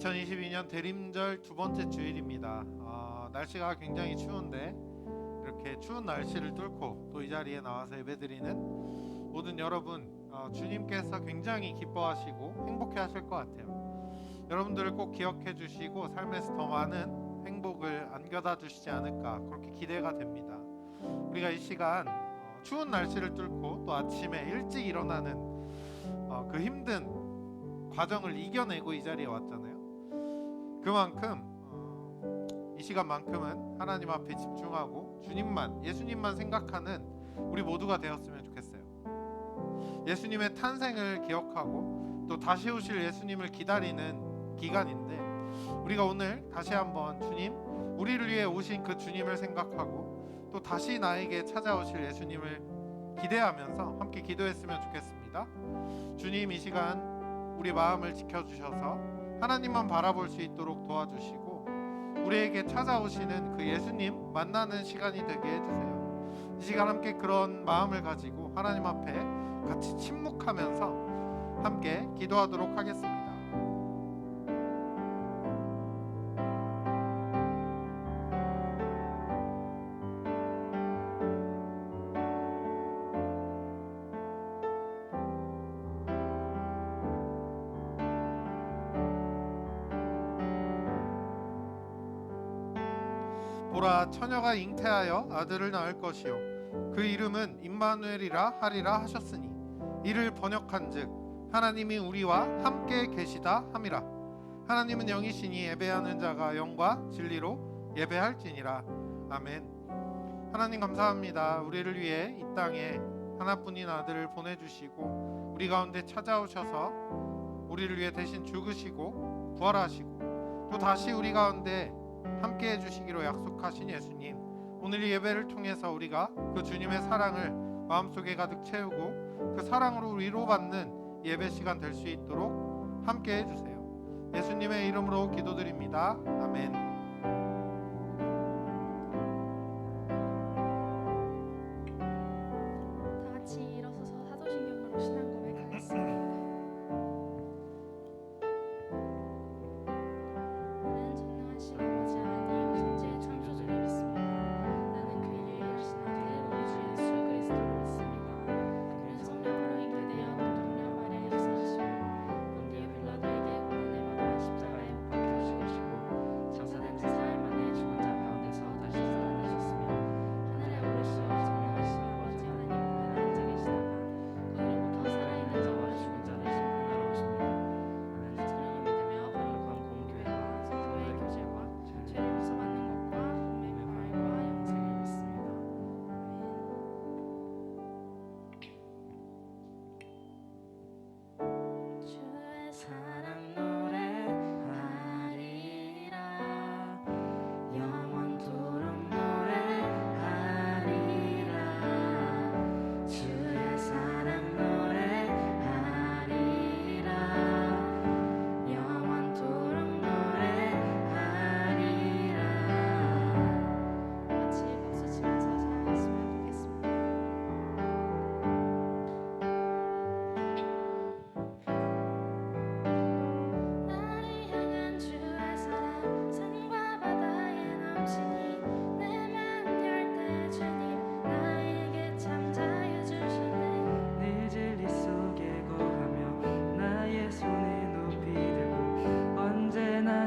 2022년 대림절 두 번째 주일입니다. 날씨가 굉장히 추운데 이렇게 추운 날씨를 뚫고 또 이 자리에 나와서 예배드리는 모든 여러분, 주님께서 굉장히 기뻐하시고 행복해 하실 것 같아요. 여러분들을 꼭 기억해 주시고 삶에서 더 많은 행복을 안겨다 주시지 않을까, 그렇게 기대가 됩니다. 우리가 이 시간 추운 날씨를 뚫고 또 아침에 일찍 일어나는 그 힘든 과정을 이겨내고 이 자리에 왔잖아요. 그만큼 이 시간만큼은 하나님 앞에 집중하고 주님만, 예수님만 생각하는 우리 모두가 되었으면 좋겠어요. 예수님의 탄생을 기억하고 또 다시 오실 예수님을 기다리는 기간인데, 우리가 오늘 다시 한번 주님, 우리를 위해 오신 그 주님을 생각하고 또 다시 나에게 찾아오실 예수님을 기대하면서 함께 기도했으면 좋겠습니다. 주님, 이 시간 우리 마음을 지켜주셔서 하나님만 바라볼 수 있도록 도와주시고 우리에게 찾아오시는 그 예수님 만나는 시간이 되게 해주세요. 이 시간 함께 그런 마음을 가지고 하나님 앞에 같이 침묵하면서 함께 기도하도록 하겠습니다. 보라, 처녀가 잉태하여 아들을 낳을 것이요 그 이름은 임마누엘이라 하리라 하셨으니, 이를 번역한즉 하나님이 우리와 함께 계시다 함이라. 하나님은 영이시니 예배하는 자가 영과 진리로 예배할지니라. 아멘. 하나님 감사합니다. 우리를 위해 이 땅에 하나뿐인 아들을 보내주시고 우리 가운데 찾아오셔서 우리를 위해 대신 죽으시고 부활하시고 또 다시 우리 가운데 함께 해주시기로 약속하신 예수님, 오늘 이 예배를 통해서 우리가 그 주님의 사랑을 마음속에 가득 채우고 그 사랑으로 위로받는 예배 시간 될 수 있도록 함께 해주세요. 예수님의 이름으로 기도드립니다. 아멘. 다 같이 일어서서 사도신경으로 신앙 고백하겠습니다.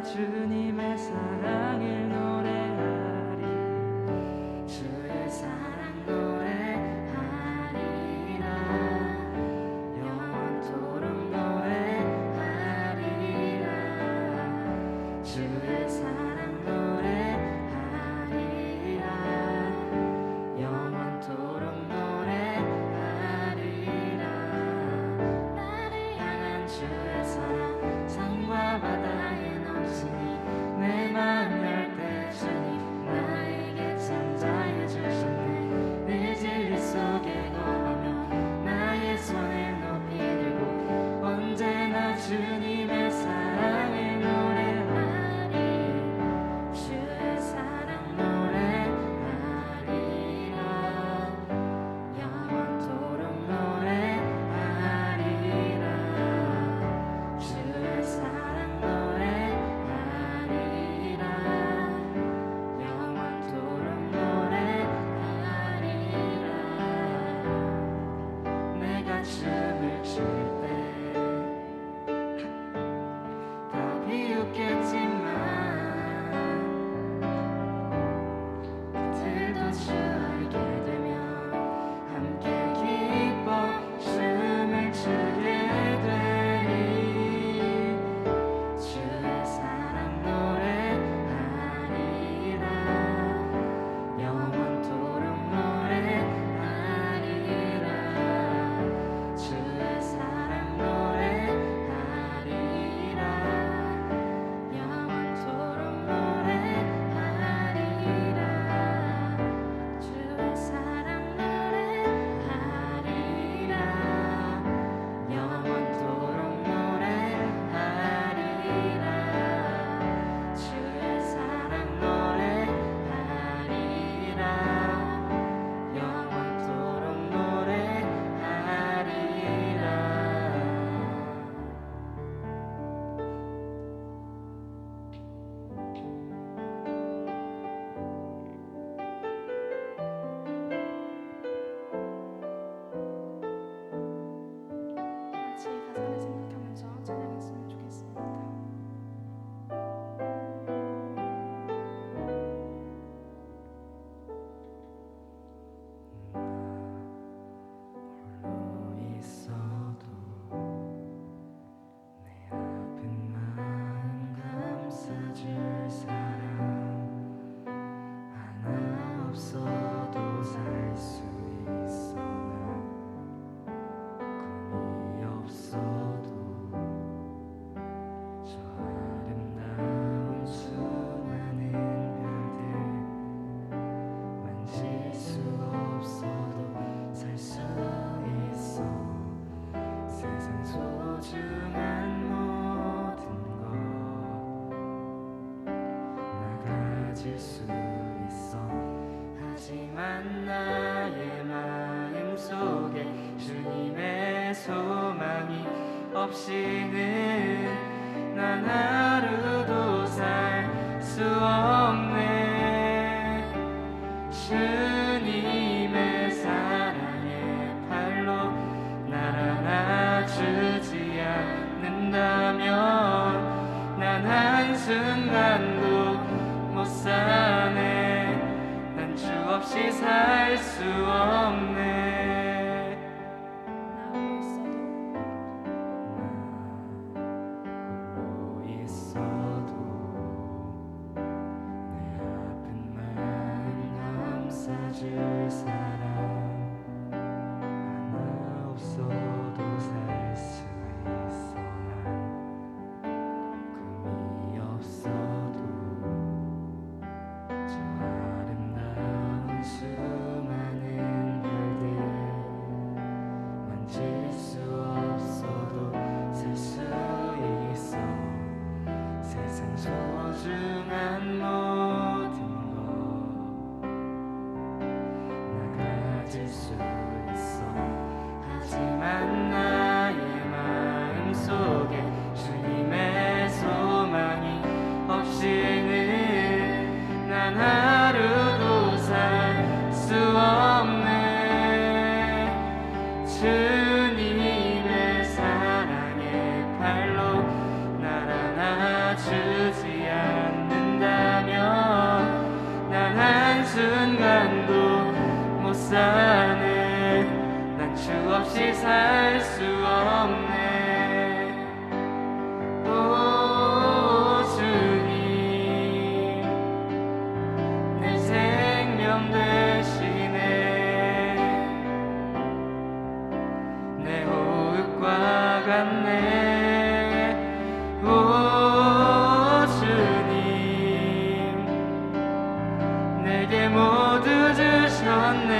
주님의 사랑을 노래하리. 주의 사랑 노래하리라. 영원토록 노래하리라. 주의 사랑 노래하리라. 영원토록 노래하리라. 나를 향한 주의 사랑 산과 바다에 내 마음 열 때 주님 나에게 창자해 주셨네. 내 진리 속에 거하며 나의 손을 높이 들고 언제나 주님의 사랑을 노래하리. 나아질 수 있어. 하지만 나의 마음 속에 주님의 소망이 없이는 난 하루도 살 수 없네. 주님의 사랑의 팔로 날 안아주지 않는다면 난 한순간도 못 사네. 난 주 없이 살 수 없네. 나로 있어도 내 아픈 마음 감싸줄 사람 하나 없어도 살 수 있어. 난 금이 없어도 저 아름다운 수많은 별들 만질 수 없어도 살 수 있어. 세상 소중한 모든 것 나 가질 수 있어. 하지만 나의 마음 속에 주님의 소망이 없이는 난 하루도 살 수 없네. 주님의 사랑의 팔로 날 안아주지 않는다면 난 한순간도 못 사네. 난 주 없이 살 수 없네. 오 주님 내 생명 되시네. 내 호흡과 같네. 오 주님 내게 모두 주셨네.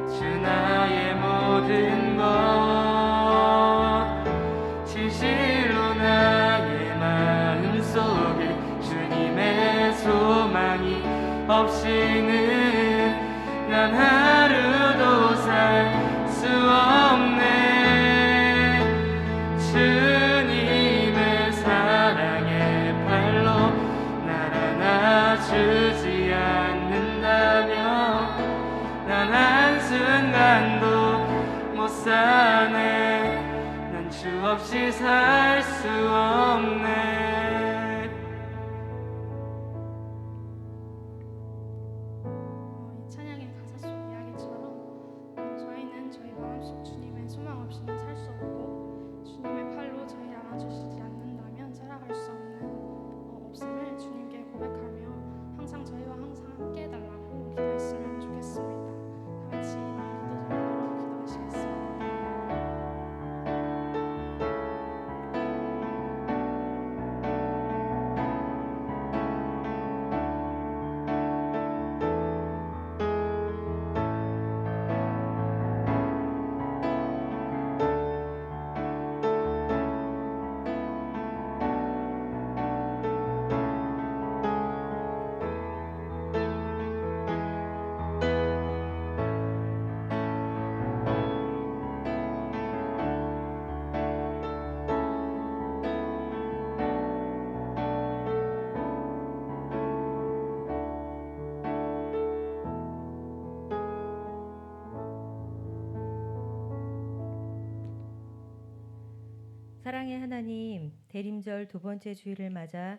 주 나의 모든 것 진실로 나의 마음 속에 주님의 소망이 없이는 난 하루도 살 수 없네. 주님의 사랑의 팔로 날 안아주지 않는다면 난 한순간도 못 사네. 난 주 없이 살 수 없네. 이 찬양의 가사 속 이야기처럼 저희는 저희 마음속 주님의 소망 없이는 살 수 없고 주님의 팔로 저희를 안아주시지 않는다면 살아갈 수 없음을 주님께 고백하며 항상 저희와 항상 함께 해달라고 기도했으면 좋겠습니다. 다 같이 기도자로 기도하시겠습니다. 사랑의 하나님, 대림절 두 번째 주일을 맞아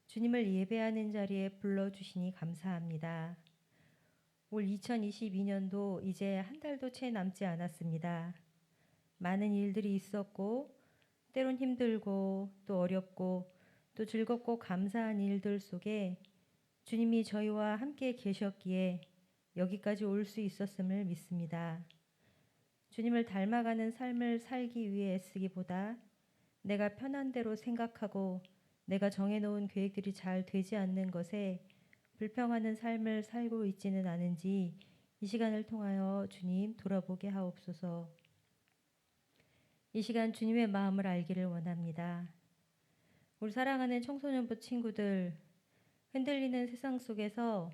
주님을 예배하는 자리에 불러주시니 감사합니다. 올 2022년도 이제 한 달도 채 남지 않았습니다. 많은 일들이 있었고 때론 힘들고 또 어렵고 또 즐겁고 감사한 일들 속에 주님이 저희와 함께 계셨기에 여기까지 올 수 있었음을 믿습니다. 주님을 닮아가는 삶을 살기 위해 애쓰기보다 내가 편한 대로 생각하고 내가 정해놓은 계획들이 잘 되지 않는 것에 불평하는 삶을 살고 있지는 않은지 이 시간을 통하여 주님 돌아보게 하옵소서. 이 시간 주님의 마음을 알기를 원합니다. 우리 사랑하는 청소년부 친구들, 흔들리는 세상 속에서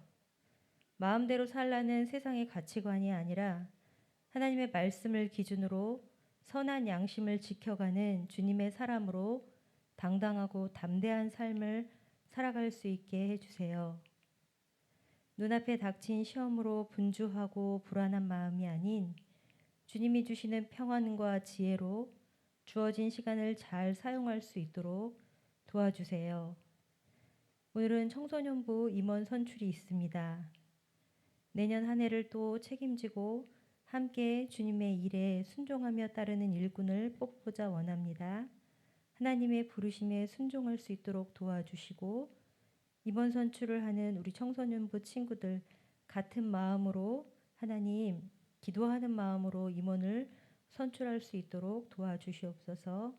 마음대로 살라는 세상의 가치관이 아니라 하나님의 말씀을 기준으로 선한 양심을 지켜가는 주님의 사람으로 당당하고 담대한 삶을 살아갈 수 있게 해주세요. 눈앞에 닥친 시험으로 분주하고 불안한 마음이 아닌 주님이 주시는 평안과 지혜로 주어진 시간을 잘 사용할 수 있도록 도와주세요. 오늘은 청소년부 임원 선출이 있습니다. 내년 한 해를 또 책임지고 함께 주님의 일에 순종하며 따르는 일꾼을 뽑고자 원합니다. 하나님의 부르심에 순종할 수 있도록 도와주시고 이번 선출을 하는 우리 청소년부 친구들 같은 마음으로 하나님 기도하는 마음으로 임원을 선출할 수 있도록 도와주시옵소서.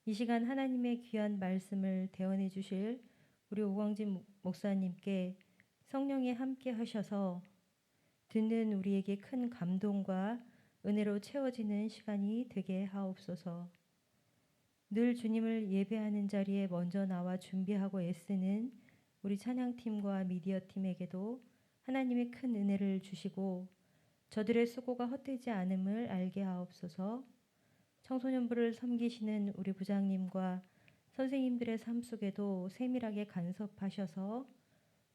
이 시간 하나님의 귀한 말씀을 대언해 주실 우리 오광진 목사님께 성령이 함께 하셔서 듣는 우리에게 큰 감동과 은혜로 채워지는 시간이 되게 하옵소서. 늘 주님을 예배하는 자리에 먼저 나와 준비하고 애쓰는 우리 찬양팀과 미디어팀에게도 하나님의 큰 은혜를 주시고 저들의 수고가 헛되지 않음을 알게 하옵소서. 청소년부를 섬기시는 우리 부장님과 선생님들의 삶 속에도 세밀하게 간섭하셔서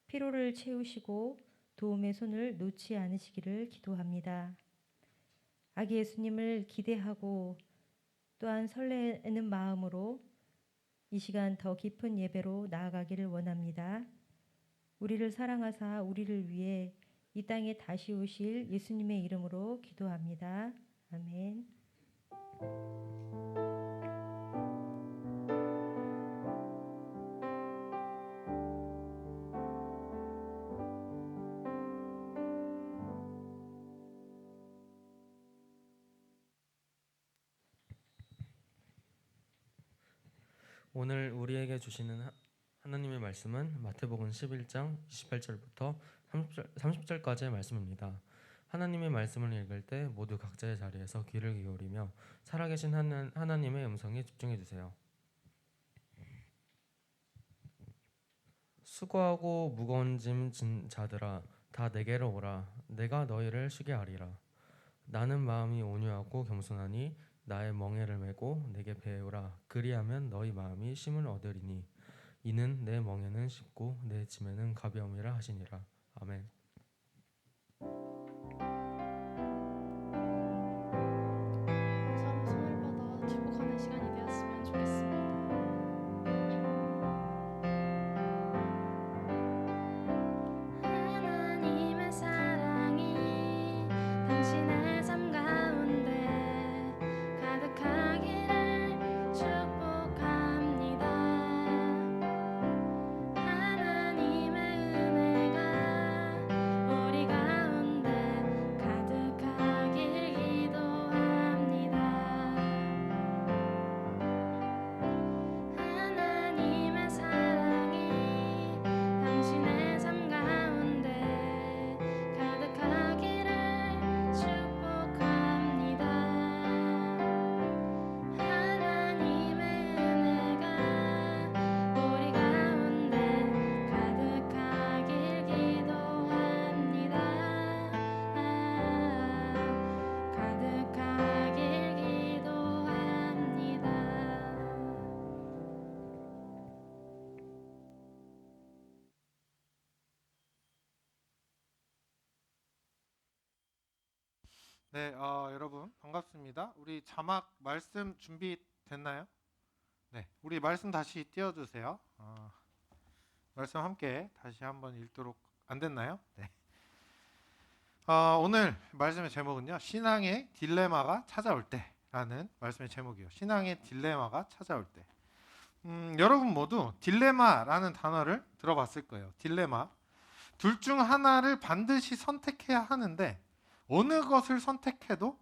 피로를 채우시고 도움의 손을 놓지 않으시기를 기도합니다. 아기 예수님을 기대하고 또한 설레는 마음으로 이 시간 더 깊은 예배로 나아가기를 원합니다. 우리를 사랑하사 우리를 위해 이 땅에 다시 오실 예수님의 이름으로 기도합니다. 아멘. 오늘 우리에게 주시는 하나님의 말씀은 마태복음 11장 28절부터 30절까지의 말씀입니다. 하나님의 말씀을 읽을 때 모두 각자의 자리에서 귀를 기울이며 살아계신 하나님의 음성에 집중해 주세요. 수고하고 무거운 짐 진 자들아 다 내게로 오라. 내가 너희를 쉬게 하리라. 나는 마음이 온유하고 겸손하니 나의 멍에를 메고 내게 배우라. 그리하면 너희 마음이 쉼을 얻으리니 이는 내 멍에는 쉽고 내 짐에는 가벼움이라 하시니라. 아멘. 서로 손을 뻗어 축복하는 시간이 되었으면 좋겠습니다. 하나님의 사랑이 당신의 삶 가운데 가득하기를 축복합니다. 하나님의 은혜가 우리 가운데 가득하길 기도합니다. 하나님의 사랑이 당신의 삶 가운데 가득하기를 축복합니다. 하나님의 은혜가 우리 가운데 가득하길 기도합니다. 가득하길 기도합니다. 네, 여러분 반갑습니다. 우리 자막 말씀 준비됐나요? 네, 우리 말씀 다시 띄워주세요. 말씀 함께 다시 한번 읽도록 안 됐나요? 네. 오늘 말씀의 제목은요, 신앙의 딜레마가 찾아올 때라는 말씀의 제목이에요. 신앙의 딜레마가 찾아올 때. 여러분 모두 딜레마라는 단어를 들어봤을 거예요. 딜레마. 둘 중 하나를 반드시 선택해야 하는데 어느 것을 선택해도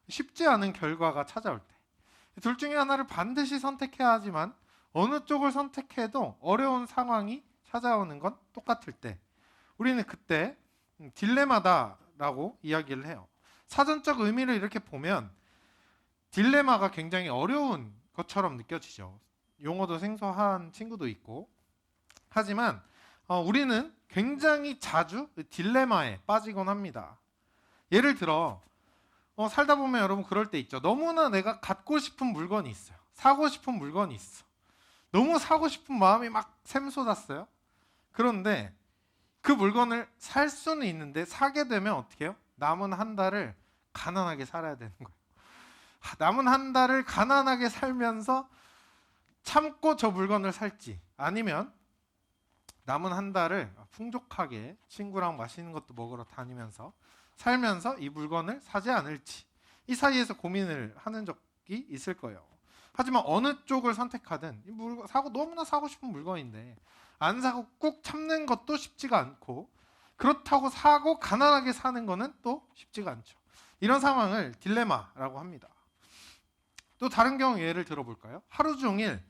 쉽지 않은 결과가 찾아올 때, 둘 중에 하나를 반드시 선택해야 하지만 어느 쪽을 선택해도 어려운 상황이 찾아오는 건 똑같을 때, 우리는 그때 딜레마다라고 이야기를 해요. 사전적 의미를 이렇게 보면 딜레마가 굉장히 어려운 것처럼 느껴지죠. 용어도 생소한 친구도 있고 하지만 우리는 굉장히 자주 딜레마에 빠지곤 합니다. 예를 들어 살다 보면 여러분 그럴 때 있죠. 너무나 내가 갖고 싶은 물건이 있어요. 사고 싶은 물건이 있어. 너무 사고 싶은 마음이 막 샘솟았어요. 그런데 그 물건을 살 수는 있는데 사게 되면 어떻게 해요? 남은 한 달을 가난하게 살아야 되는 거예요. 남은 한 달을 가난하게 살면서 참고 저 물건을 살지, 아니면 남은 한 달을 풍족하게 친구랑 맛있는 것도 먹으러 다니면서 살면서 이 물건을 사지 않을지, 이 사이에서 고민을 하는 적이 있을 거예요. 하지만 어느 쪽을 선택하든 이 물건 너무나 사고 싶은 물건인데 안 사고 꾹 참는 것도 쉽지가 않고, 그렇다고 사고 가난하게 사는 거는 또 쉽지가 않죠. 이런 상황을 딜레마라고 합니다. 또 다른 경우 예를 들어볼까요? 하루 종일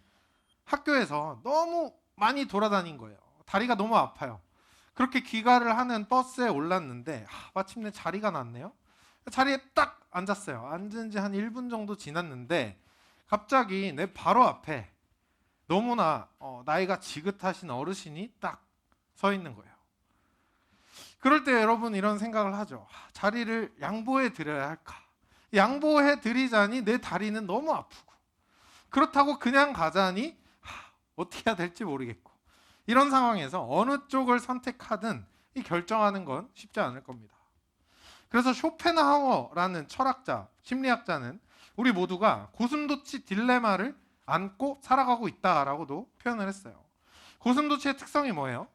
학교에서 너무 많이 돌아다닌 거예요. 다리가 너무 아파요. 그렇게 귀가를 하는 버스에 올랐는데 마침내 자리가 났네요. 자리에 딱 앉았어요. 앉은 지 한 1분 정도 지났는데 갑자기 내 바로 앞에 너무나 나이가 지긋하신 어르신이 딱 서 있는 거예요. 그럴 때 여러분 이런 생각을 하죠. 자리를 양보해 드려야 할까? 양보해 드리자니 내 다리는 너무 아프고, 그렇다고 그냥 가자니 어떻게 해야 될지 모르겠고, 이런 상황에서 어느 쪽을 선택하든 이 결정하는 건 쉽지 않을 겁니다. 그래서 쇼펜하우어라는 철학자, 심리학자는 우리 모두가 고슴도치 딜레마를 안고 살아가고 있다라고도 표현을 했어요. 고슴도치의 특성이 뭐예요?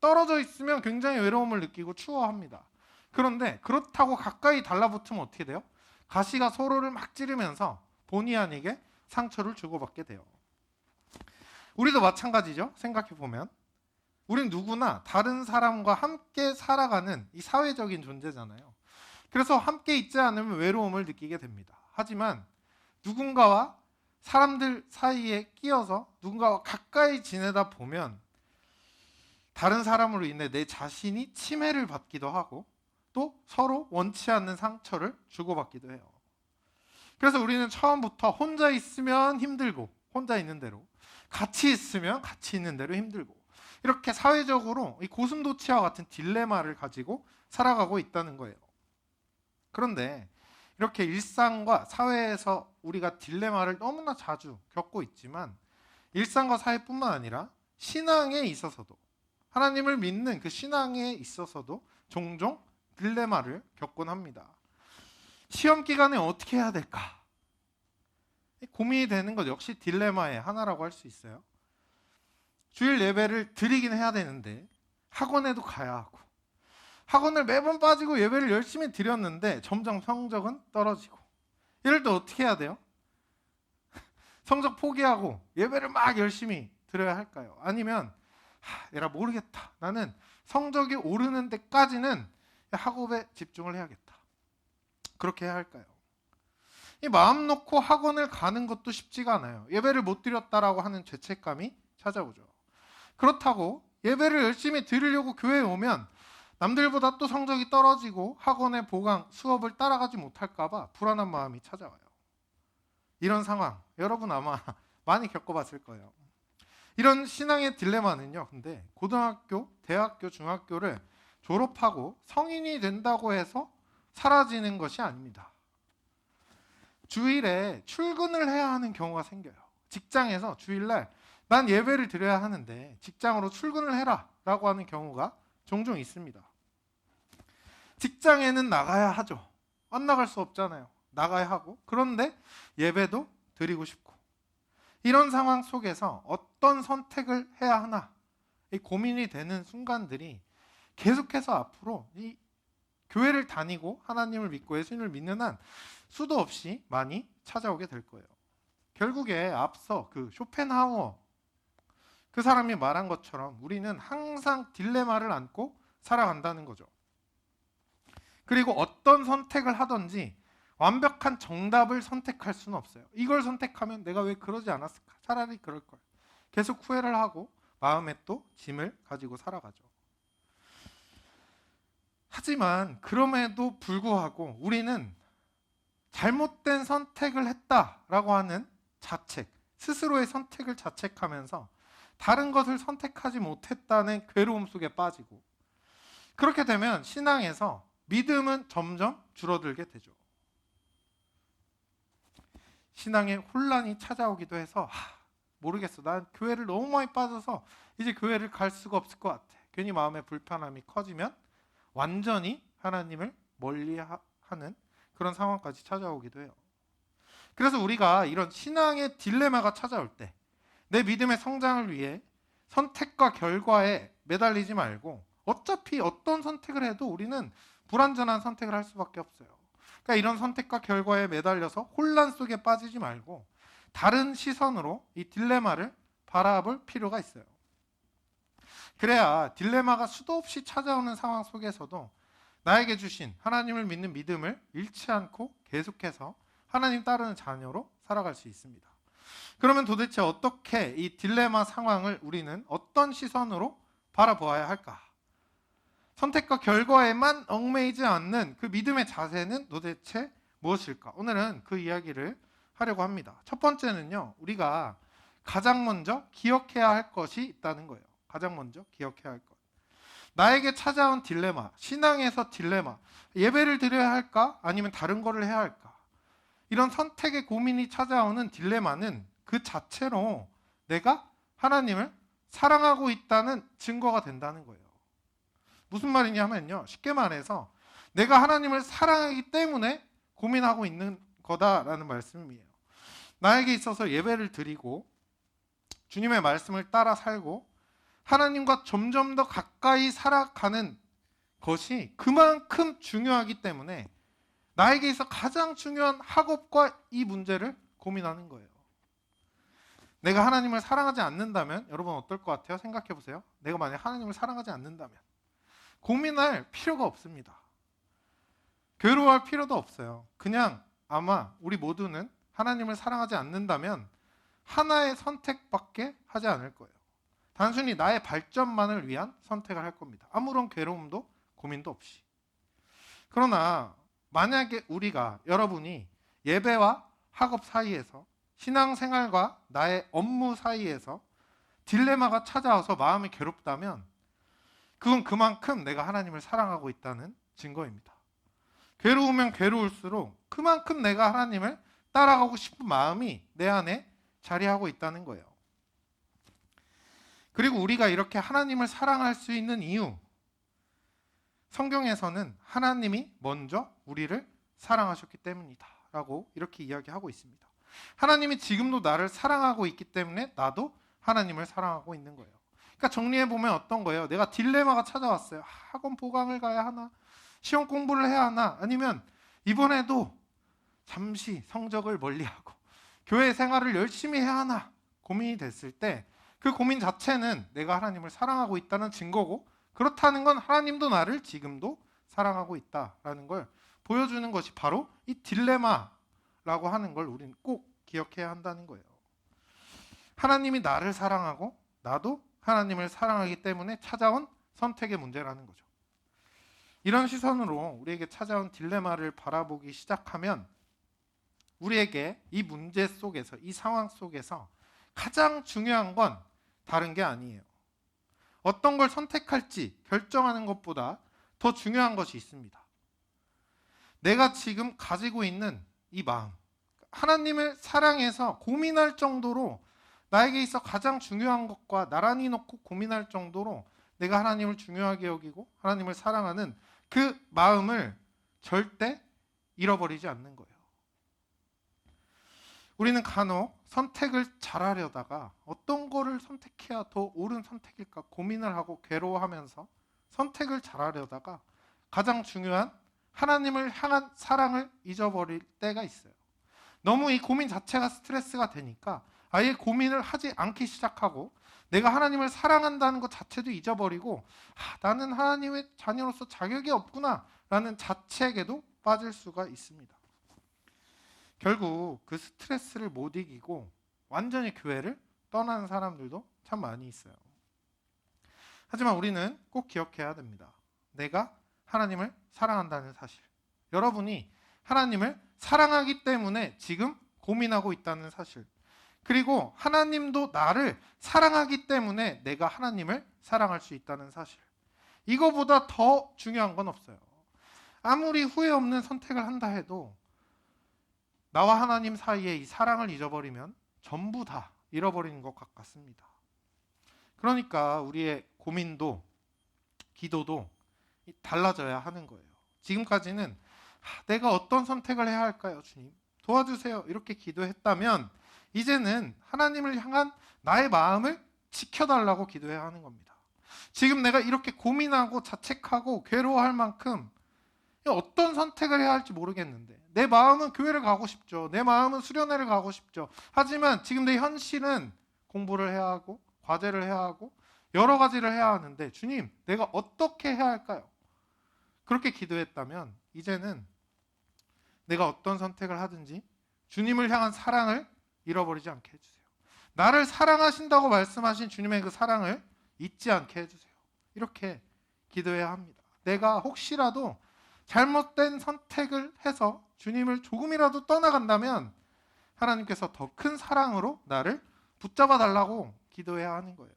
떨어져 있으면 굉장히 외로움을 느끼고 추워합니다. 그런데 그렇다고 가까이 달라붙으면 어떻게 돼요? 가시가 서로를 막 찌르면서 본의 아니게 상처를 주고받게 돼요. 우리도 마찬가지죠. 생각해보면 우린 누구나 다른 사람과 함께 살아가는 이 사회적인 존재잖아요. 그래서 함께 있지 않으면 외로움을 느끼게 됩니다. 하지만 누군가와 사람들 사이에 끼어서 누군가와 가까이 지내다 보면 다른 사람으로 인해 내 자신이 침해를 받기도 하고 또 서로 원치 않는 상처를 주고받기도 해요. 그래서 우리는 처음부터 혼자 있으면 힘들고 혼자 있는 대로, 같이 있으면 같이 있는 대로 힘들고, 이렇게 사회적으로 이 고슴도치와 같은 딜레마를 가지고 살아가고 있다는 거예요. 그런데 이렇게 일상과 사회에서 우리가 딜레마를 너무나 자주 겪고 있지만 일상과 사회뿐만 아니라 신앙에 있어서도, 하나님을 믿는 그 신앙에 있어서도 종종 딜레마를 겪곤 합니다. 시험 기간에 어떻게 해야 될까? 고민이 되는 것 역시 딜레마의 하나라고 할 수 있어요. 주일 예배를 드리긴 해야 되는데 학원에도 가야 하고, 학원을 매번 빠지고 예배를 열심히 드렸는데 점점 성적은 떨어지고, 이럴 때 어떻게 해야 돼요? 성적 포기하고 예배를 막 열심히 드려야 할까요? 아니면 내가 모르겠다, 나는 성적이 오르는 데까지는 학업에 집중을 해야겠다, 그렇게 해야 할까요? 이 마음 놓고 학원을 가는 것도 쉽지가 않아요. 예배를 못 드렸다라고 하는 죄책감이 찾아오죠. 그렇다고 예배를 열심히 드리려고 교회에 오면 남들보다 또 성적이 떨어지고 학원의 보강, 수업을 따라가지 못할까 봐 불안한 마음이 찾아와요. 이런 상황 여러분 아마 많이 겪어봤을 거예요. 이런 신앙의 딜레마는요, 근데 고등학교, 대학교, 중학교를 졸업하고 성인이 된다고 해서 사라지는 것이 아닙니다. 주일에 출근을 해야 하는 경우가 생겨요. 직장에서 주일날 난 예배를 드려야 하는데 직장으로 출근을 해라 라고 하는 경우가 종종 있습니다. 직장에는 나가야 하죠. 안 나갈 수 없잖아요. 나가야 하고, 그런데 예배도 드리고 싶고, 이런 상황 속에서 어떤 선택을 해야 하나 이 고민이 되는 순간들이 계속해서 앞으로 이 교회를 다니고 하나님을 믿고 예수님을 믿는 한 수도 없이 많이 찾아오게 될 거예요. 결국에 앞서 그 쇼펜하우어 그 사람이 말한 것처럼 우리는 항상 딜레마를 안고 살아간다는 거죠. 그리고 어떤 선택을 하든지 완벽한 정답을 선택할 수는 없어요. 이걸 선택하면 내가 왜 그러지 않았을까? 차라리 그럴 걸. 계속 후회를 하고 마음에 또 짐을 가지고 살아가죠. 하지만 그럼에도 불구하고 우리는 잘못된 선택을 했다라고 하는 자책, 스스로의 선택을 자책하면서 다른 것을 선택하지 못했다는 괴로움 속에 빠지고, 그렇게 되면 신앙에서 믿음은 점점 줄어들게 되죠. 신앙에 혼란이 찾아오기도 해서 모르겠어, 난 교회를 너무 많이 빠져서 이제 교회를 갈 수가 없을 것 같아. 괜히 마음의 불편함이 커지면 완전히 하나님을 멀리하는 그런 상황까지 찾아오기도 해요. 그래서 우리가 이런 신앙의 딜레마가 찾아올 때 내 믿음의 성장을 위해 선택과 결과에 매달리지 말고, 어차피 어떤 선택을 해도 우리는 불완전한 선택을 할 수밖에 없어요. 그러니까 이런 선택과 결과에 매달려서 혼란 속에 빠지지 말고 다른 시선으로 이 딜레마를 바라볼 필요가 있어요. 그래야 딜레마가 수도 없이 찾아오는 상황 속에서도 나에게 주신 하나님을 믿는 믿음을 잃지 않고 계속해서 하나님 따르는 자녀로 살아갈 수 있습니다. 그러면 도대체 어떻게 이 딜레마 상황을 우리는 어떤 시선으로 바라보아야 할까? 선택과 결과에만 얽매이지 않는 그 믿음의 자세는 도대체 무엇일까? 오늘은 그 이야기를 하려고 합니다. 첫 번째는요, 우리가 가장 먼저 기억해야 할 것이 있다는 거예요. 가장 먼저 기억해야 할 것. 나에게 찾아온 딜레마, 신앙에서 딜레마, 예배를 드려야 할까? 아니면 다른 거를 해야 할까? 이런 선택의 고민이 찾아오는 딜레마는 그 자체로 내가 하나님을 사랑하고 있다는 증거가 된다는 거예요. 무슨 말이냐면요, 쉽게 말해서 내가 하나님을 사랑하기 때문에 고민하고 있는 거다라는 말씀이에요. 나에게 있어서 예배를 드리고 주님의 말씀을 따라 살고 하나님과 점점 더 가까이 살아가는 것이 그만큼 중요하기 때문에 나에게 있어 가장 중요한 학업과 이 문제를 고민하는 거예요. 내가 하나님을 사랑하지 않는다면 여러분 어떨 것 같아요? 생각해 보세요. 내가 만약 하나님을 사랑하지 않는다면 고민할 필요가 없습니다. 괴로워할 필요도 없어요. 그냥 아마 우리 모두는 하나님을 사랑하지 않는다면 하나의 선택밖에 하지 않을 거예요. 단순히 나의 발전만을 위한 선택을 할 겁니다. 아무런 괴로움도 고민도 없이. 그러나 만약에 우리가, 여러분이 예배와 학업 사이에서, 신앙생활과 나의 업무 사이에서 딜레마가 찾아와서 마음이 괴롭다면 그건 그만큼 내가 하나님을 사랑하고 있다는 증거입니다. 괴로우면 괴로울수록 그만큼 내가 하나님을 따라가고 싶은 마음이 내 안에 자리하고 있다는 거예요. 그리고 우리가 이렇게 하나님을 사랑할 수 있는 이유, 성경에서는 하나님이 먼저 우리를 사랑하셨기 때문이다 라고 이렇게 이야기하고 있습니다. 하나님이 지금도 나를 사랑하고 있기 때문에 나도 하나님을 사랑하고 있는 거예요. 그러니까 정리해보면 어떤 거예요? 내가 딜레마가 찾아왔어요. 학원 보강을 가야 하나? 시험 공부를 해야 하나? 아니면 이번에도 잠시 성적을 멀리하고 교회 생활을 열심히 해야 하나? 고민이 됐을 때 그 고민 자체는 내가 하나님을 사랑하고 있다는 증거고, 그렇다는 건 하나님도 나를 지금도 사랑하고 있다라는 걸 보여주는 것이 바로 이 딜레마라고 하는 걸 우리는 꼭 기억해야 한다는 거예요. 하나님이 나를 사랑하고 나도 하나님을 사랑하기 때문에 찾아온 선택의 문제라는 거죠. 이런 시선으로 우리에게 찾아온 딜레마를 바라보기 시작하면 우리에게 이 문제 속에서, 이 상황 속에서 가장 중요한 건 다른 게 아니에요. 어떤 걸 선택할지 결정하는 것보다 더 중요한 것이 있습니다. 내가 지금 가지고 있는 이 마음, 하나님을 사랑해서 고민할 정도로 나에게 있어 가장 중요한 것과 나란히 놓고 고민할 정도로 내가 하나님을 중요하게 여기고 하나님을 사랑하는 그 마음을 절대 잃어버리지 않는 거예요. 우리는 간혹 선택을 잘하려다가 어떤 거를 선택해야 더 옳은 선택일까 고민을 하고 괴로워하면서 선택을 잘하려다가 가장 중요한 하나님을 향한 사랑을 잊어버릴 때가 있어요. 너무 이 고민 자체가 스트레스가 되니까 아예 고민을 하지 않기 시작하고 내가 하나님을 사랑한다는 것 자체도 잊어버리고 나는 하나님의 자녀로서 자격이 없구나 라는 자책에도 빠질 수가 있습니다. 결국 그 스트레스를 못 이기고 완전히 교회를 떠나는 사람들도 참 많이 있어요. 하지만 우리는 꼭 기억해야 됩니다. 내가 하나님을 사랑한다는 사실, 여러분이 하나님을 사랑하기 때문에 지금 고민하고 있다는 사실, 그리고 하나님도 나를 사랑하기 때문에 내가 하나님을 사랑할 수 있다는 사실. 이거보다 더 중요한 건 없어요. 아무리 후회 없는 선택을 한다 해도 나와 하나님 사이에 이 사랑을 잊어버리면 전부 다 잃어버리는 것 같습니다. 그러니까 우리의 고민도 기도도 달라져야 하는 거예요. 지금까지는 내가 어떤 선택을 해야 할까요, 주님? 도와주세요. 이렇게 기도했다면 이제는 하나님을 향한 나의 마음을 지켜달라고 기도해야 하는 겁니다. 지금 내가 이렇게 고민하고 자책하고 괴로워할 만큼 어떤 선택을 해야 할지 모르겠는데 내 마음은 교회를 가고 싶죠. 내 마음은 수련회를 가고 싶죠. 하지만 지금 내 현실은 공부를 해야 하고 과제를 해야 하고 여러 가지를 해야 하는데 주님, 내가 어떻게 해야 할까요? 그렇게 기도했다면 이제는 내가 어떤 선택을 하든지 주님을 향한 사랑을 잃어버리지 않게 해주세요. 나를 사랑하신다고 말씀하신 주님의 그 사랑을 잊지 않게 해주세요. 이렇게 기도해야 합니다. 내가 혹시라도 잘못된 선택을 해서 주님을 조금이라도 떠나간다면 하나님께서 더 큰 사랑으로 나를 붙잡아 달라고 기도해야 하는 거예요.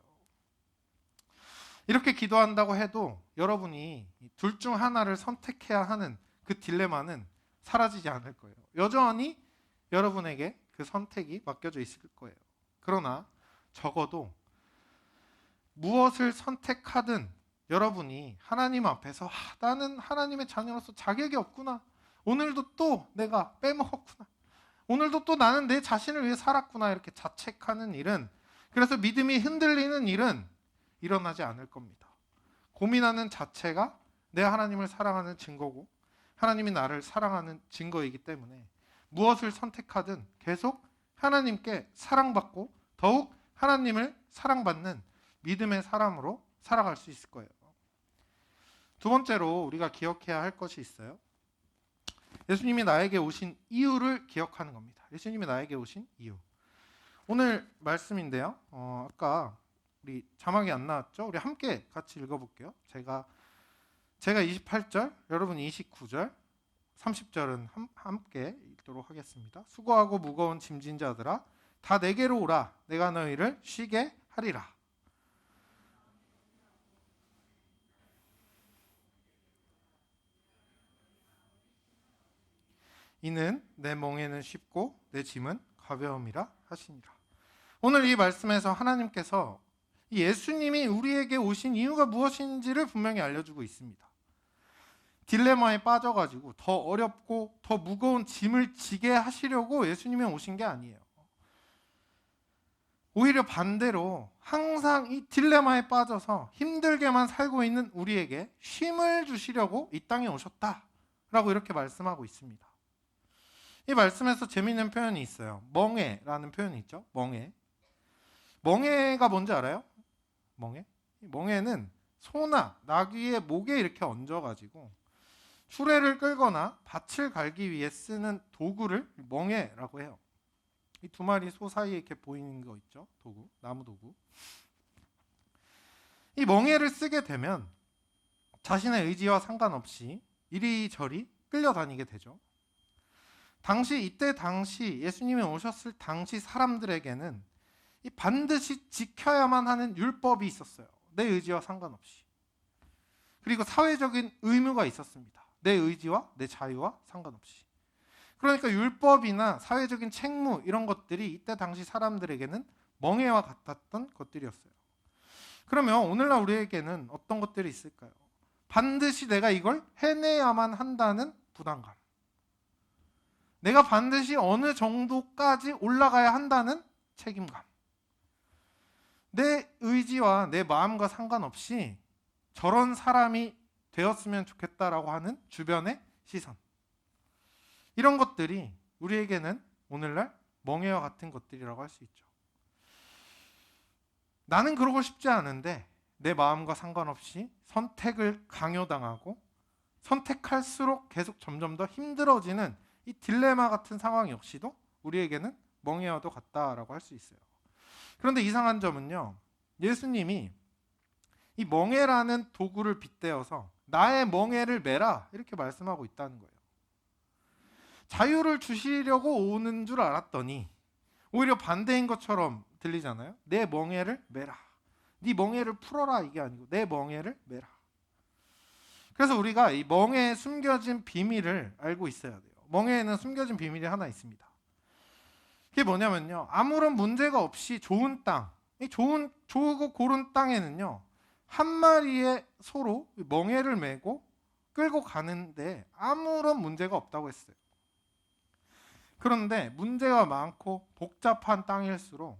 이렇게 기도한다고 해도 여러분이 둘 중 하나를 선택해야 하는 그 딜레마는 사라지지 않을 거예요. 여전히 여러분에게 그 선택이 맡겨져 있을 거예요. 그러나 적어도 무엇을 선택하든 여러분이 하나님 앞에서 나는 하나님의 자녀로서 자격이 없구나. 오늘도 또 내가 빼먹었구나. 오늘도 또 나는 내 자신을 위해 살았구나. 이렇게 자책하는 일은, 그래서 믿음이 흔들리는 일은 일어나지 않을 겁니다. 고민하는 자체가 내 하나님을 사랑하는 증거고 하나님이 나를 사랑하는 증거이기 때문에 무엇을 선택하든 계속 하나님께 사랑받고 더욱 하나님을 사랑받는 믿음의 사람으로 살아갈 수 있을 거예요. 두 번째로 우리가 기억해야 할 것이 있어요. 예수님이 나에게 오신 이유를 기억하는 겁니다. 예수님이 나에게 오신 이유. 오늘 말씀인데요. 아까 우리 자막이 안 나왔죠? 우리 함께 같이 읽어볼게요. 제가 28절, 여러분이 29절, 30절은 함께 읽도록 하겠습니다. 수고하고 무거운 짐진 자들아, 다 내게로 오라. 내가 너희를 쉬게 하리라. 이는 내 멍에는 쉽고 내 짐은 가벼움이라 하시니라. 오늘 이 말씀에서 하나님께서 예수님이 우리에게 오신 이유가 무엇인지를 분명히 알려주고 있습니다. 딜레마에 빠져가지고 더 어렵고 더 무거운 짐을 지게 하시려고 예수님이 오신 게 아니에요. 오히려 반대로 항상 이 딜레마에 빠져서 힘들게만 살고 있는 우리에게 쉼을 주시려고 이 땅에 오셨다라고 이렇게 말씀하고 있습니다. 이 말씀에서 재미있는 표현이 있어요. 멍에라는 표현이 있죠. 멍에. 멍에가 뭔지 알아요? 멍에? 멍에는 소나 나귀의 목에 이렇게 얹어가지고 수레를 끌거나 밭을 갈기 위해 쓰는 도구를 멍에라고 해요. 이 두 마리 소 사이에 이렇게 보이는 거 있죠? 도구, 나무 도구. 이 멍에를 쓰게 되면 자신의 의지와 상관없이 이리저리 끌려다니게 되죠. 이때 당시 예수님이 오셨을 당시 사람들에게는 이 반드시 지켜야만 하는 율법이 있었어요. 내 의지와 상관없이. 그리고 사회적인 의무가 있었습니다. 내 의지와 내 자유와 상관없이. 그러니까 율법이나 사회적인 책무 이런 것들이 이때 당시 사람들에게는 멍에와 같았던 것들이었어요. 그러면 오늘날 우리에게는 어떤 것들이 있을까요? 반드시 내가 이걸 해내야만 한다는 부담감. 내가 반드시 어느 정도까지 올라가야 한다는 책임감. 내 의지와 내 마음과 상관없이 저런 사람이 되었으면 좋겠다라고 하는 주변의 시선. 이런 것들이 우리에게는 오늘날 멍에와 같은 것들이라고 할 수 있죠. 나는 그러고 싶지 않은데 내 마음과 상관없이 선택을 강요당하고 선택할수록 계속 점점 더 힘들어지는 이 딜레마 같은 상황 역시도 우리에게는 멍에와도 같다라고 할 수 있어요. 그런데 이상한 점은요. 예수님이 이 멍에라는 도구를 빗대어서 나의 멍에를 메라 이렇게 말씀하고 있다는 거예요. 자유를 주시려고 오는 줄 알았더니 오히려 반대인 것처럼 들리잖아요. 내 멍에를 메라. 네 멍에를 풀어라 이게 아니고 내 멍에를 메라. 그래서 우리가 이 멍에에 숨겨진 비밀을 알고 있어야 돼요. 멍에에는 숨겨진 비밀이 하나 있습니다. 그게 뭐냐면요. 아무런 문제가 없이 좋은 땅, 이 좋고 고른 땅에는요. 한 마리의 소로 멍에를 메고 끌고 가는데 아무런 문제가 없다고 했어요. 그런데 문제가 많고 복잡한 땅일수록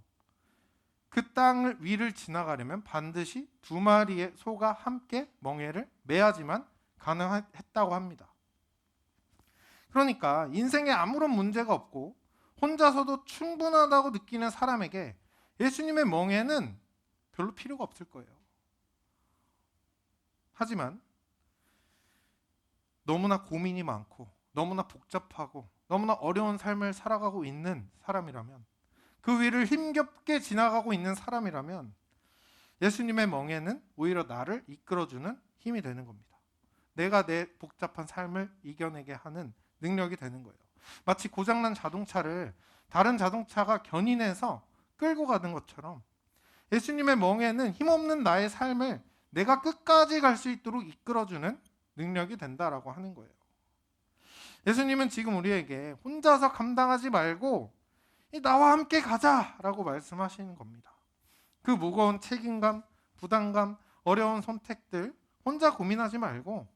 그 땅을 위를 지나가려면 반드시 두 마리의 소가 함께 멍에를 메야지만 가능했다고 합니다. 그러니까 인생에 아무런 문제가 없고 혼자서도 충분하다고 느끼는 사람에게 예수님의 멍에는 별로 필요가 없을 거예요. 하지만 너무나 고민이 많고 너무나 복잡하고 너무나 어려운 삶을 살아가고 있는 사람이라면, 그 위를 힘겹게 지나가고 있는 사람이라면 예수님의 멍에는 오히려 나를 이끌어주는 힘이 되는 겁니다. 내가 내 복잡한 삶을 이겨내게 하는 능력이 되는 거예요. 마치 고장난 자동차를 다른 자동차가 견인해서 끌고 가는 것처럼 예수님의 멍에는 힘없는 나의 삶을 내가 끝까지 갈 수 있도록 이끌어주는 능력이 된다라고 하는 거예요. 예수님은 지금 우리에게 혼자서 감당하지 말고 나와 함께 가자라고 말씀하시는 겁니다. 그 무거운 책임감, 부담감, 어려운 선택들 혼자 고민하지 말고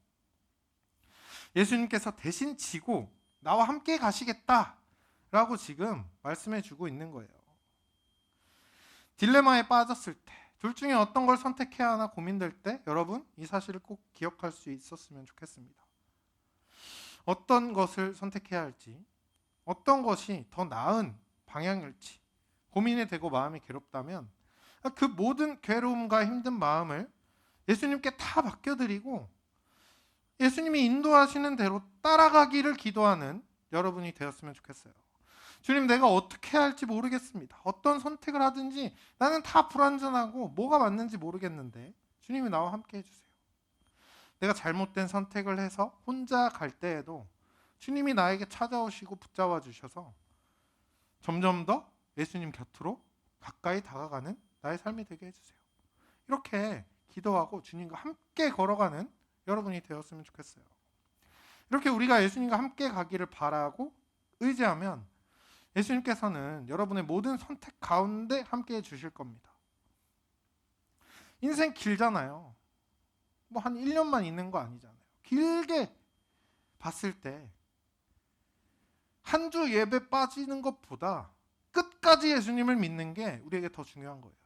예수님께서 대신 지고 나와 함께 가시겠다라고 지금 말씀해 주고 있는 거예요. 딜레마에 빠졌을 때, 둘 중에 어떤 걸 선택해야 하나 고민될 때 여러분 이 사실을 꼭 기억할 수 있었으면 좋겠습니다. 어떤 것을 선택해야 할지, 어떤 것이 더 나은 방향일지 고민이 되고 마음이 괴롭다면 그 모든 괴로움과 힘든 마음을 예수님께 다 맡겨드리고 예수님이 인도하시는 대로 따라가기를 기도하는 여러분이 되었으면 좋겠어요. 주님, 내가 어떻게 해야 할지 모르겠습니다. 어떤 선택을 하든지 나는 다 불완전하고 뭐가 맞는지 모르겠는데 주님이 나와 함께 해주세요. 내가 잘못된 선택을 해서 혼자 갈 때에도 주님이 나에게 찾아오시고 붙잡아 주셔서 점점 더 예수님 곁으로 가까이 다가가는 나의 삶이 되게 해주세요. 이렇게 기도하고 주님과 함께 걸어가는 여러분이 되었으면 좋겠어요. 이렇게 우리가 예수님과 함께 가기를 바라고 의지하면 예수님께서는 여러분의 모든 선택 가운데 함께 해주실 겁니다. 인생 길잖아요. 뭐 한 1년만 있는 거 아니잖아요. 길게 봤을 때 한 주 예배 빠지는 것보다 끝까지 예수님을 믿는 게 우리에게 더 중요한 거예요.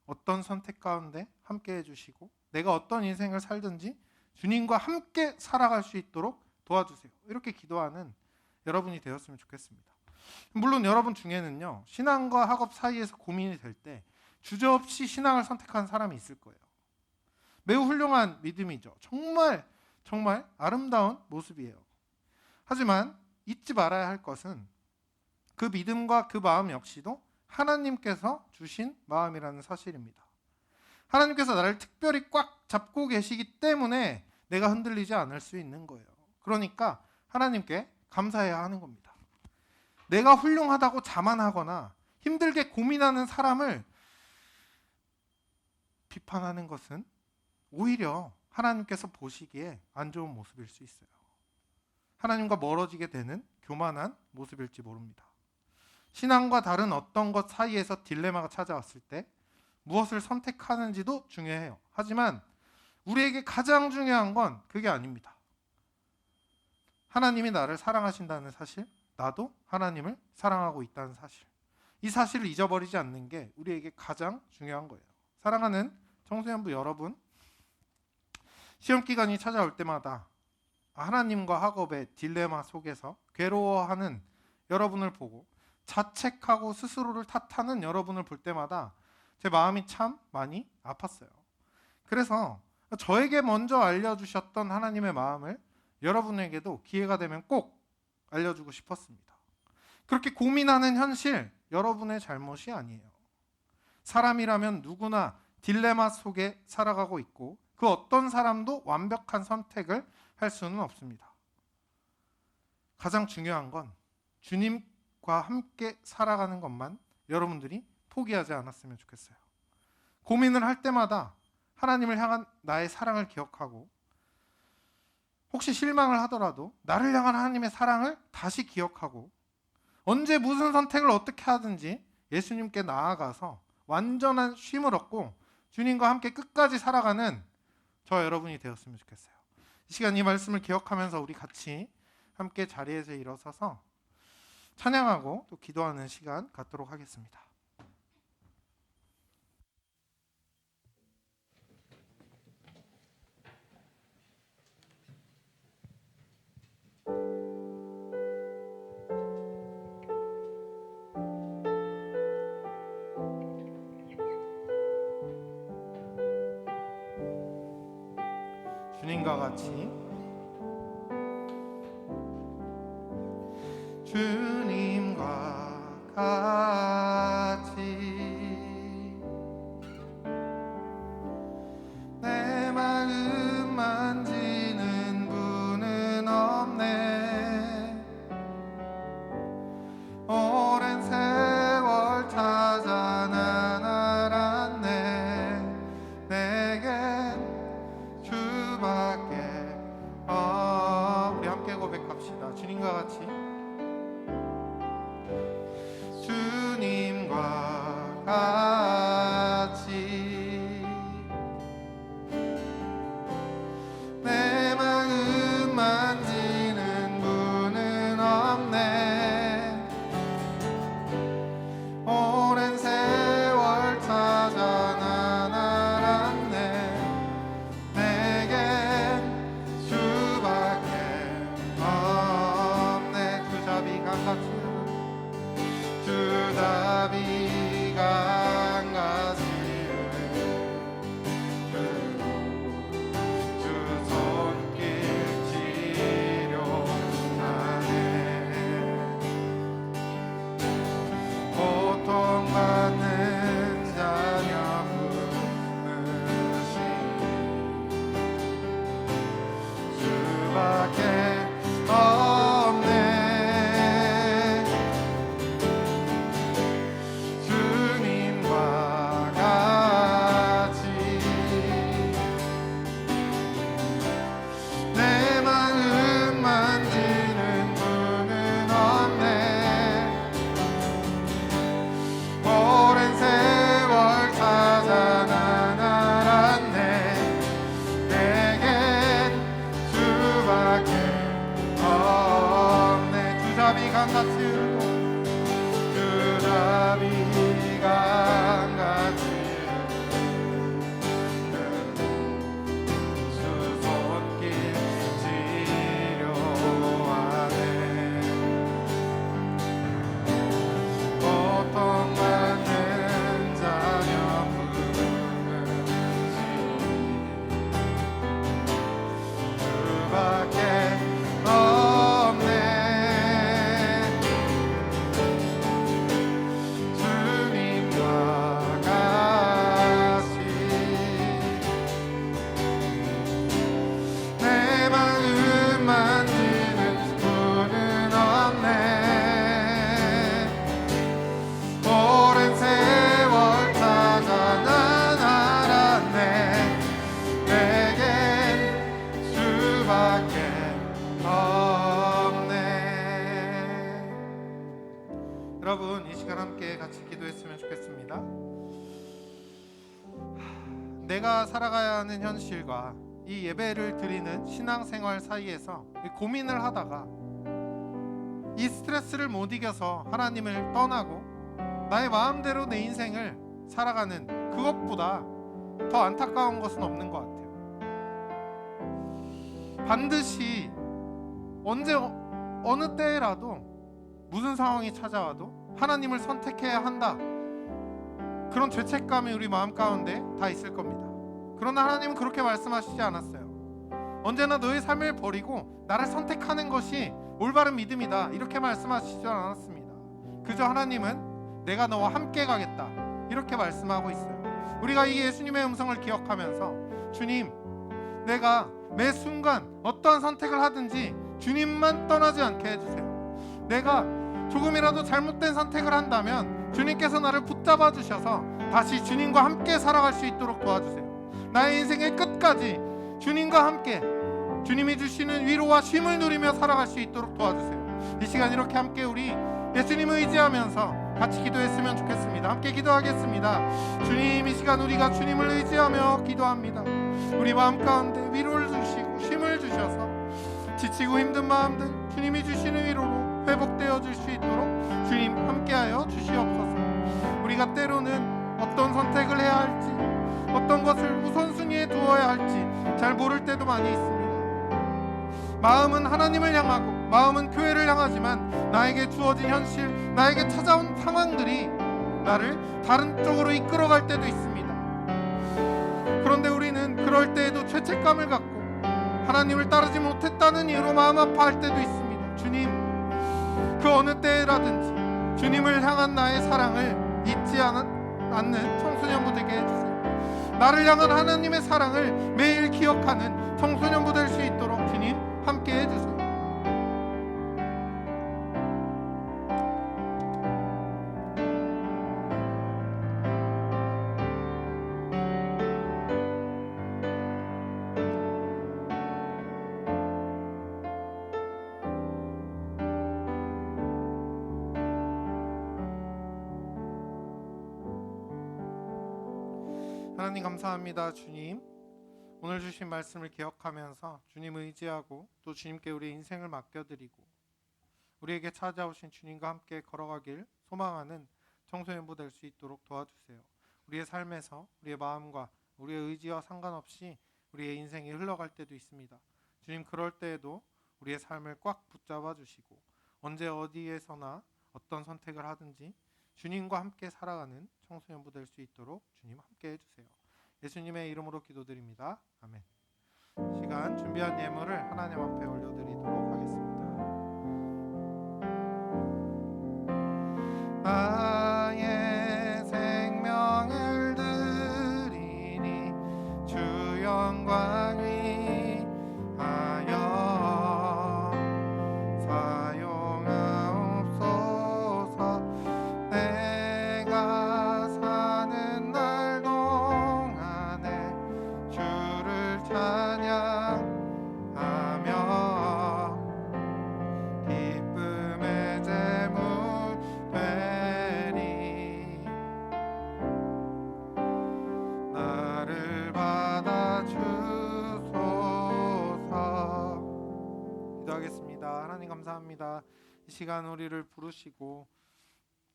어떤 선택 가운데 함께 해주시고 내가 어떤 인생을 살든지 주님과 함께 살아갈 수 있도록 도와주세요. 이렇게 기도하는 여러분이 되었으면 좋겠습니다. 물론 여러분 중에는요, 신앙과 학업 사이에서 고민이 될 때 주저없이 신앙을 선택한 사람이 있을 거예요. 매우 훌륭한 믿음이죠. 정말 아름다운 모습이에요. 하지만 잊지 말아야 할 것은 그 믿음과 그 마음 역시도 하나님께서 주신 마음이라는 사실입니다. 하나님께서 나를 특별히 꽉 잡고 계시기 때문에 내가 흔들리지 않을 수 있는 거예요. 그러니까 하나님께 감사해야 하는 겁니다. 내가 훌륭하다고 자만하거나 힘들게 고민하는 사람을 비판하는 것은 오히려 하나님께서 보시기에 안 좋은 모습일 수 있어요. 하나님과 멀어지게 되는 교만한 모습일지 모릅니다. 신앙과 다른 어떤 것 사이에서 딜레마가 찾아왔을 때 무엇을 선택하는지도 중요해요. 하지만 우리에게 가장 중요한 건 그게 아닙니다. 하나님이 나를 사랑하신다는 사실, 나도 하나님을 사랑하고 있다는 사실, 이 사실을 잊어버리지 않는 게 우리에게 가장 중요한 거예요. 사랑하는 청소년부 여러분, 시험 기간이 찾아올 때마다 하나님과 학업의 딜레마 속에서 괴로워하는 여러분을 보고 자책하고 스스로를 탓하는 여러분을 볼 때마다 제 마음이 참 많이 아팠어요. 그래서 저에게 먼저 알려주셨던 하나님의 마음을 여러분에게도 기회가 되면 꼭 알려주고 싶었습니다. 그렇게 고민하는 현실, 여러분의 잘못이 아니에요. 사람이라면 누구나 딜레마 속에 살아가고 있고 그 어떤 사람도 완벽한 선택을 할 수는 없습니다. 가장 중요한 건 주님 함께 살아가는 것만 여러분들이 포기하지 않았으면 좋겠어요. 고민을 할 때마다 하나님을 향한 나의 사랑을 기억하고, 혹시 실망을 하더라도 나를 향한 하나님의 사랑을 다시 기억하고, 언제 무슨 선택을 어떻게 하든지 예수님께 나아가서 완전한 쉼을 얻고 주님과 함께 끝까지 살아가는 저 여러분이 되었으면 좋겠어요. 이 시간 이 말씀을 기억하면서 우리 같이 함께 자리에서 일어서서 찬양하고 또 기도하는 시간 갖도록 하겠습니다. 주님과 같이 주님과 같이 내 마음 만지는 분은 없네. 오랜 세월 찾아 난 알았네. 내겐 주밖에 우리 함께 고백합시다. 주님과 같이 주님과 같이 내 마음 만지는 분은 없네. 오랜 세월 찾아 난 알았네. 내겐 주밖에 없네. 주자비 강같이 주자비 강같이 주 손길 치료하네. 고통받는 자녀 부르시 주밖에 없네. 주님과 같이 내 마음 만지는 분은 없네. 오랜 세월 찾아 난 알았네. 내겐 주밖에 없네. 주자비 강같이 주자비 강같이 주 손길 치료하네. 고통받는 자녀 부르시 주밖에 없네. 주님과 같이 내 마음 만지는 분은 없네. 오랜 세월 찾아 난 알았네. 내겐 주밖에 없네. 여러분 이 시간 함께 같이 기도했으면 좋겠습니다. 내가 살아가야 하는 현실과 이 예배를 드리는 신앙생활 사이에서 고민을 하다가 이 스트레스를 못 이겨서 하나님을 떠나고 나의 마음대로 내 인생을 살아가는 그것보다 더 안타까운 것은 없는 것 같아요. 반드시 언제 어느 때라도 무슨 상황이 찾아와도 하나님을 선택해야 한다. 그런 죄책감이 우리 마음 가운데 다 있을 겁니다. 그러나 하나님은 그렇게 말씀하시지 않았어요. 언제나 너의 삶을 버리고 나를 선택하는 것이 올바른 믿음이다. 이렇게 말씀하시지 않았습니다. 그저 하나님은 내가 너와 함께 가겠다. 이렇게 말씀하고 있어요. 우리가 이 예수님의 음성을 기억하면서 주님, 내가 매 순간 어떠한 선택을 하든지 주님만 떠나지 않게 해주세요. 내가 조금이라도 잘못된 선택을 한다면 주님께서 나를 붙잡아 주셔서 다시 주님과 함께 살아갈 수 있도록 도와주세요. 나의 인생의 끝까지 주님과 함께 주님이 주시는 위로와 쉼을 누리며 살아갈 수 있도록 도와주세요. 이 시간 이렇게 함께 우리 예수님을 의지하면서 같이 기도했으면 좋겠습니다. 함께 기도하겠습니다. 주님, 이 시간 우리가 주님을 의지하며 기도합니다. 우리 마음 가운데 위로를 주시고 쉼을 주셔서 지치고 힘든 마음들 주님이 주시는 위로로 회복되어 줄 수 있도록 주님 함께하여 주시옵소서. 우리가 때로는 어떤 선택을 해야 할지, 어떤 것을 우선순위에 두어야 할지 잘 모를 때도 많이 있습니다. 마음은 하나님을 향하고 마음은 교회를 향하지만 나에게 주어진 현실, 나에게 찾아온 상황들이 나를 다른 쪽으로 이끌어갈 때도 있습니다. 그런데 우리는 그럴 때에도 죄책감을 갖고 하나님을 따르지 못했다는 이유로 마음 아파할 때도 있습니다. 주님, 그 어느 때라든지 주님을 향한 나의 사랑을 잊지 않는 청소년부들에게 해주세요. 나를 향한 하나님의 사랑을 매일 기억하는 청소년부 될 수 있도록 주님 함께 해주세요. 하나님 감사합니다. 주님, 오늘 주신 말씀을 기억하면서 주님을 의지하고 또 주님께 우리의 인생을 맡겨드리고 우리에게 찾아오신 주님과 함께 걸어가길 소망하는 청소년부 될 수 있도록 도와주세요. 우리의 삶에서 우리의 마음과 우리의 의지와 상관없이 우리의 인생이 흘러갈 때도 있습니다. 주님, 그럴 때에도 우리의 삶을 꽉 붙잡아 주시고 언제 어디에서나 어떤 선택을 하든지 주님과 함께 살아가는 청소년부 될 수 있도록 주님 함께 해주세요. 예수님의 이름으로 기도드립니다. 아멘. 시간 준비한 예물을 하나님 앞에 올려드리도록 하겠습니다. 나의 생명을 드리니 주 영광 위하여 사용하옵소서. 내가 사는 날 동안에 주를 찬양하며 기쁨의 제물 되리. 나를 받아주소서. 기도하겠습니다. 하나님 감사합니다. 이 시간 우리를 부르시고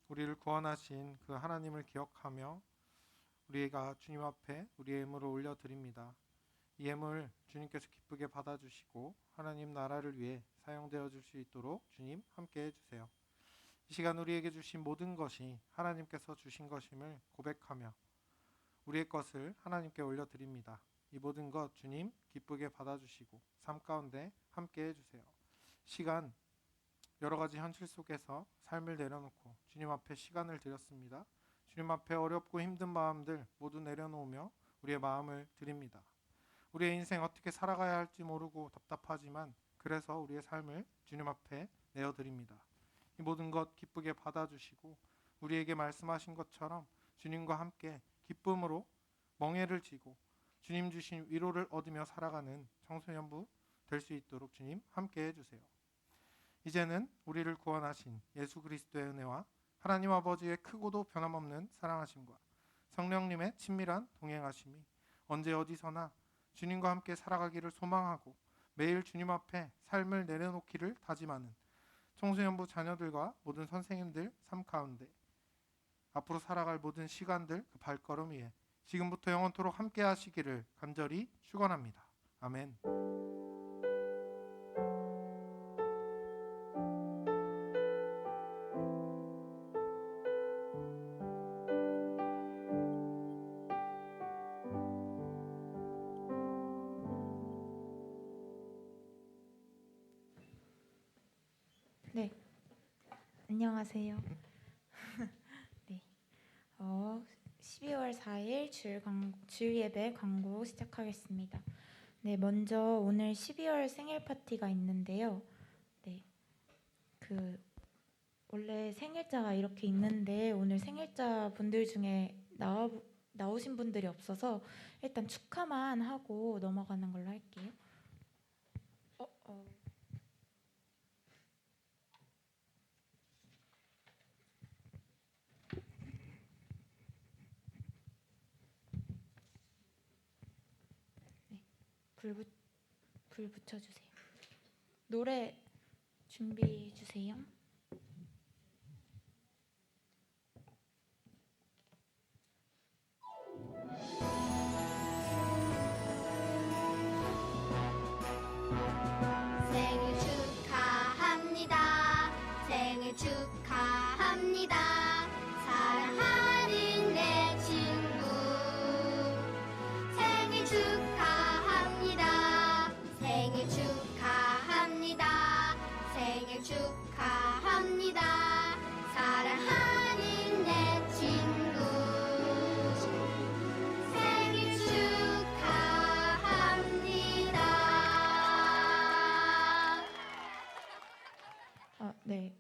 우리를 구원하신 그 하나님을 기억하며 우리가 주님 앞에 우리의 예물을 올려드립니다. 이 예물 주님께서 기쁘게 받아주시고 하나님 나라를 위해 사용되어 줄 수 있도록 주님 함께 해주세요. 이 시간 우리에게 주신 모든 것이 하나님께서 주신 것임을 고백하며 우리의 것을 하나님께 올려드립니다. 이 모든 것 주님 기쁘게 받아주시고 삶 가운데 함께 해주세요. 시간 여러 가지 현실 속에서 삶을 내려놓고 주님 앞에 시간을 드렸습니다. 주님 앞에 어렵고 힘든 마음들 모두 내려놓으며 우리의 마음을 드립니다. 우리의 인생 어떻게 살아가야 할지 모르고 답답하지만 그래서 우리의 삶을 주님 앞에 내어드립니다. 이 모든 것 기쁘게 받아주시고 우리에게 말씀하신 것처럼 주님과 함께 기쁨으로 멍에를 지고 주님 주신 위로를 얻으며 살아가는 청소년부 될 수 있도록 주님 함께 해주세요. 이제는 우리를 구원하신 예수 그리스도의 은혜와 하나님 아버지의 크고도 변함없는 사랑하심과 성령님의 친밀한 동행하심이 언제 어디서나 주님과 함께 살아가기를 소망하고 매일 주님 앞에 삶을 내려놓기를 다짐하는 청소년부 자녀들과 모든 선생님들 삶 가운데 앞으로 살아갈 모든 시간들 그 발걸음 위에 지금부터 영원토록 함께 하시기를 간절히 축원합니다. 아멘. 네, 안녕하세요. 네, 12월 4일 주일 예배 광고 시작하겠습니다. 네, 먼저 오늘 12월 생일 파티가 있는데요. 네, 원래 생일자가 이렇게 있는데 오늘 생일자 분들 중에 나오신 분들이 없어서 일단 축하만 하고 넘어가는 걸로 할게요. 네, 불 붙여주세요. 노래 준비해 주세요. 생일 축하합니다. 생일 축하합니다. 사랑하는 내 친구. 생일 축하합니다. 생일 축하합니다. 생일 축하합니다. 사랑하는 내 친구. 생일 축하합니다. 네.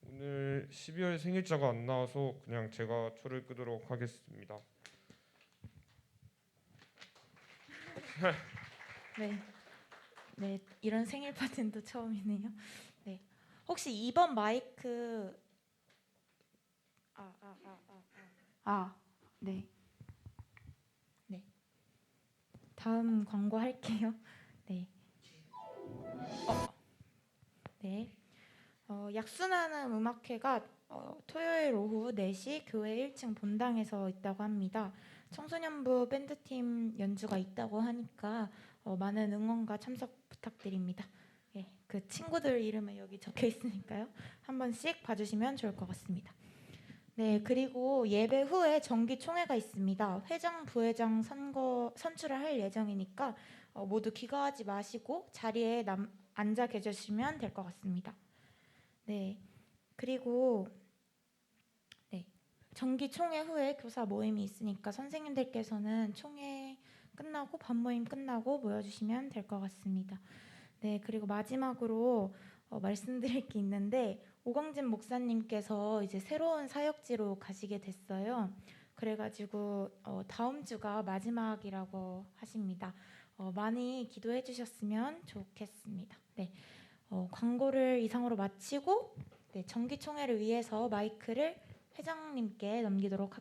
오늘 12월 생일자가 안 나와서 그냥 제가 초를 끄도록 하겠습니다. 네, 이런 생일 파티는 또 처음이네요. 네, 혹시 2번 마이크 네, 다음 광고 할게요. 네, 네, 약순하는 음악회가 토요일 오후 4시 교회 1층 본당에서 있다고 합니다. 청소년부 밴드팀 연주가 있다고 하니까 많은 응원과 참석 부탁드립니다. 예, 그 친구들 이름은 여기 적혀 있으니까요. 한 번씩 봐주시면 좋을 것 같습니다. 네, 그리고 예배 후에 정기 총회가 있습니다. 회장, 부회장 선출을 할 예정이니까 모두 귀가하지 마시고 자리에 앉아 계시면 될 것 같습니다. 네, 그리고 정기 총회 후에 교사 모임이 있으니까 선생님들께서는 총회 끝나고 반 모임 끝나고 모여주시면 될 것 같습니다. 네, 그리고 마지막으로 말씀드릴 게 있는데 오광진 목사님께서 이제 새로운 사역지로 가시게 됐어요. 그래가지고 다음 주가 마지막이라고 하십니다. 많이 기도해 주셨으면 좋겠습니다. 네, 광고를 이상으로 마치고 정기 총회를 위해서 마이크를 회장님께 넘기도록